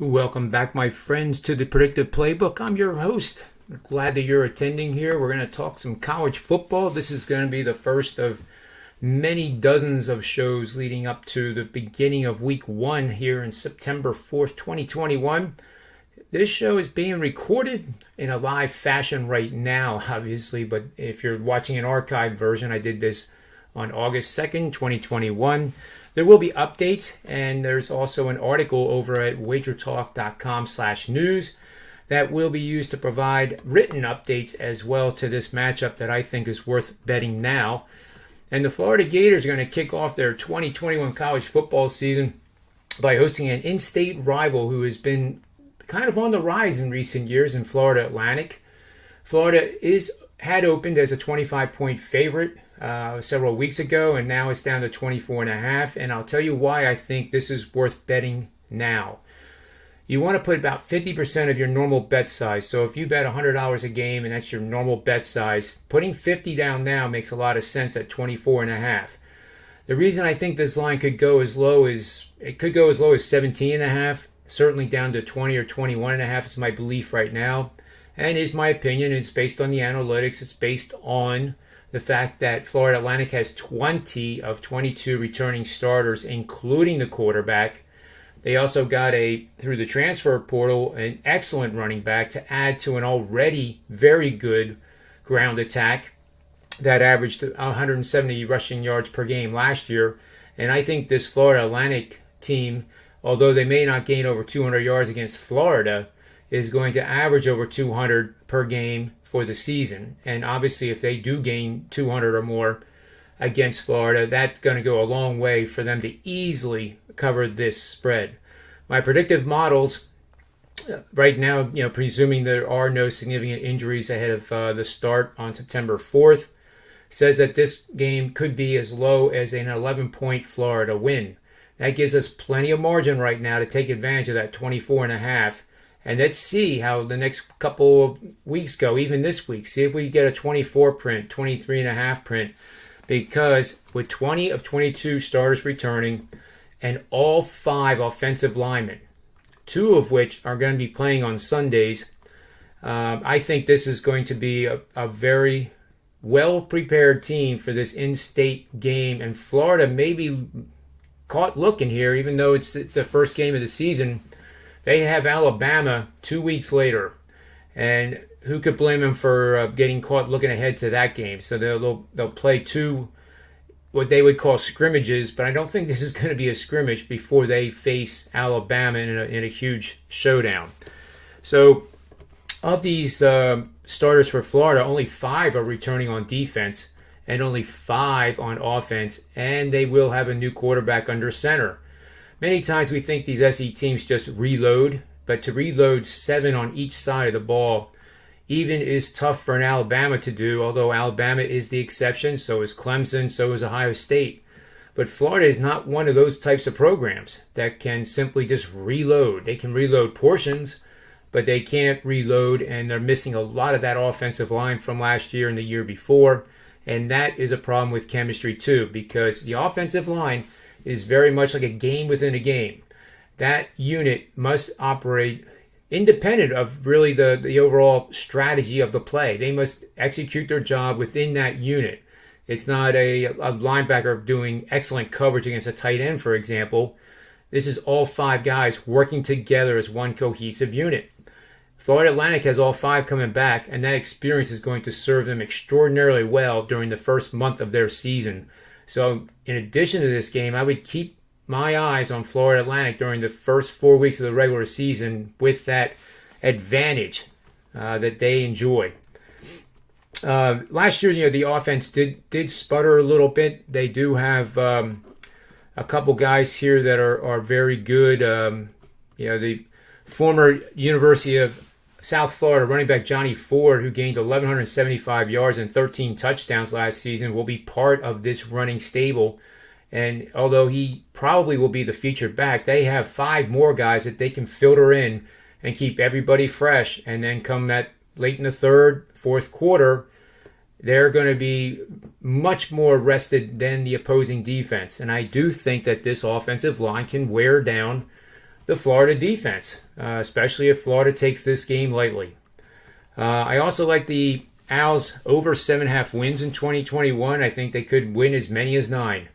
Welcome back, my friends, to the Predictive Playbook. I'm your host. Glad that you're attending here. We're going to talk some college football. This is going to be the first of many dozens of shows leading up to the beginning of week 1 here in September 4th, 2021. This show is being recorded in a live fashion right now, obviously, but if you're watching an archived version, I did this on August 2nd, 2021. There will be updates, and there's also an article over at wagertalk.com/news that will be used to provide written updates as well to this matchup that I think is worth betting now. And the Florida Gators are going to kick off their 2021 college football season by hosting an in-state rival who has been kind of on the rise in recent years in Florida Atlantic. Florida had opened as a 25-point favorite several weeks ago, and now it's down to 24.5. And I'll tell you why I think this is worth betting now. You want to put about 50% of your normal bet size. So if you bet $100 a game and that's your normal bet size, putting 50 down now makes a lot of sense at 24.5. The reason I think this line could go as low as 17.5, certainly down to 20 or 21.5 is my belief right now. And is my opinion. It's based on the analytics. It's based on the fact that Florida Atlantic has 20 of 22 returning starters, including the quarterback. They also got through the transfer portal, an excellent running back to add to an already very good ground attack that averaged 170 rushing yards per game last year. And I think this Florida Atlantic team, although they may not gain over 200 yards against Florida, is going to average over 200 per game for the season. And obviously, if they do gain 200 or more against Florida, that's going to go a long way for them to easily cover this spread. My predictive models right now, presuming there are no significant injuries ahead of the start on September 4th, says that this game could be as low as an 11-point Florida win. That gives us plenty of margin right now to take advantage of that 24.5. And let's see how the next couple of weeks go, even this week. See if we get a 24 print, 23.5 print. Because with 20 of 22 starters returning and all 5 offensive linemen, 2 of which are going to be playing on Sundays, I think this is going to be a very well-prepared team for this in-state game. And Florida may be caught looking here, even though it's the first game of the season. They have Alabama 2 weeks later, and who could blame them for getting caught looking ahead to that game? So they'll play 2 what they would call scrimmages, but I don't think this is going to be a scrimmage before they face Alabama in a huge showdown. So of these starters for Florida, only 5 are returning on defense and only 5 on offense, and they will have a new quarterback under center. Many times we think these SE teams just reload, but to reload 7 on each side of the ball even is tough for an Alabama to do, although Alabama is the exception, so is Clemson, so is Ohio State. But Florida is not one of those types of programs that can simply just reload. They can reload portions, but they can't reload, and they're missing a lot of that offensive line from last year and the year before, and that is a problem with chemistry too, because the offensive line is very much like a game within a game. That unit must operate independent of really the overall strategy of the play. They must execute their job within that unit. It's not a linebacker doing excellent coverage against a tight end, for example. This is all 5 guys working together as one cohesive unit. Florida Atlantic has all 5 coming back, and that experience is going to serve them extraordinarily well during the first month of their season. So in addition to this game, I would keep my eyes on Florida Atlantic during the first 4 weeks of the regular season with that advantage that they enjoy. Last year, the offense did sputter a little bit. They do have a couple guys here that are very good. The former University of South Florida running back Johnny Ford, who gained 1,175 yards and 13 touchdowns last season, will be part of this running stable. And although he probably will be the featured back, they have 5 more guys that they can filter in and keep everybody fresh. And then come that late in the third, fourth quarter, they're going to be much more rested than the opposing defense. And I do think that this offensive line can wear down the Florida defense, especially if Florida takes this game lightly. I also like the Owls over 7.5 wins in 2021. I think they could win as many as 9.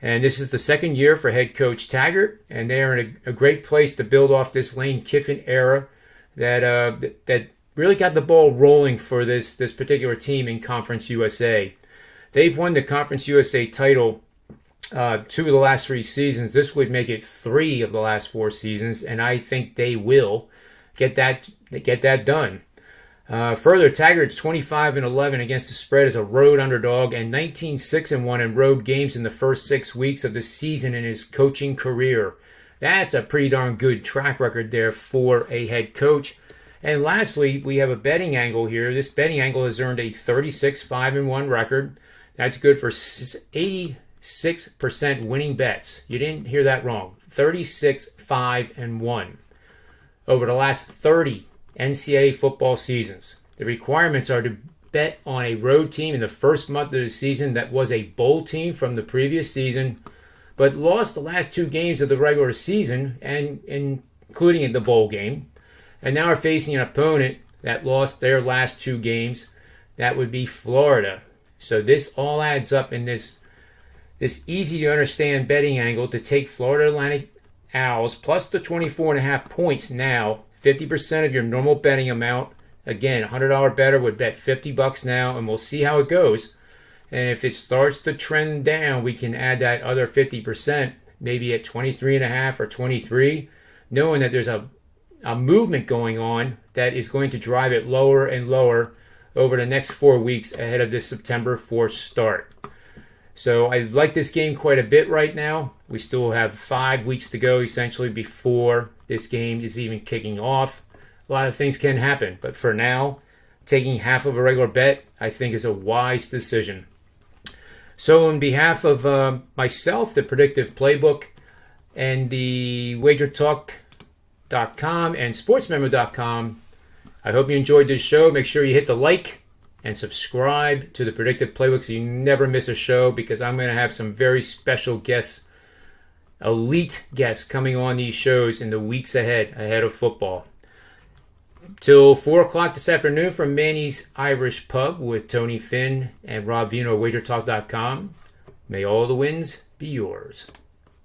And this is the second year for head coach Taggart, and they are in a great place to build off this Lane Kiffin era that really got the ball rolling for this particular team in Conference USA. They've won the Conference USA title 2 of the last 3 seasons. This would make it 3 of the last 4 seasons, and I think they will get that done. Further, Taggart's 25-11 against the spread as a road underdog, and 19-6-1 in road games in the first 6 weeks of the season in his coaching career. That's a pretty darn good track record there for a head coach. And lastly, we have a betting angle here. This betting angle has earned a 36-5-1 record. That's good for 86% winning bets. You didn't hear that wrong. 36-5-1 over the last 30 NCAA football seasons. The requirements are to bet on a road team in the first month of the season that was a bowl team from the previous season, but lost the last 2 games of the regular season, and including in the bowl game, and now are facing an opponent that lost their last 2 games. That would be Florida. So this all adds up in this easy to understand betting angle to take Florida Atlantic Owls plus the 24.5 points now. 50% of your normal betting amount. Again, a $100 bettor would bet $50 now, and we'll see how it goes. And if it starts to trend down, we can add that other 50%, maybe at 23.5 or 23, knowing that there's a movement going on that is going to drive it lower and lower over the next 4 weeks ahead of this September 4th start. So I like this game quite a bit right now. We still have 5 weeks to go, essentially, before this game is even kicking off. A lot of things can happen, but for now, taking half of a regular bet, I think, is a wise decision. So on behalf of myself, the Predictive Playbook, and the wagertalk.com and sportsmemo.com, I hope you enjoyed this show. Make sure you hit the like and subscribe to the Predictive Playbook so you never miss a show, because I'm going to have some very special guests, elite guests, coming on these shows in the weeks ahead of football. Till 4 o'clock this afternoon from Manny's Irish Pub with Tony Finn and Rob Vino at wagertalk.com. May all the wins be yours.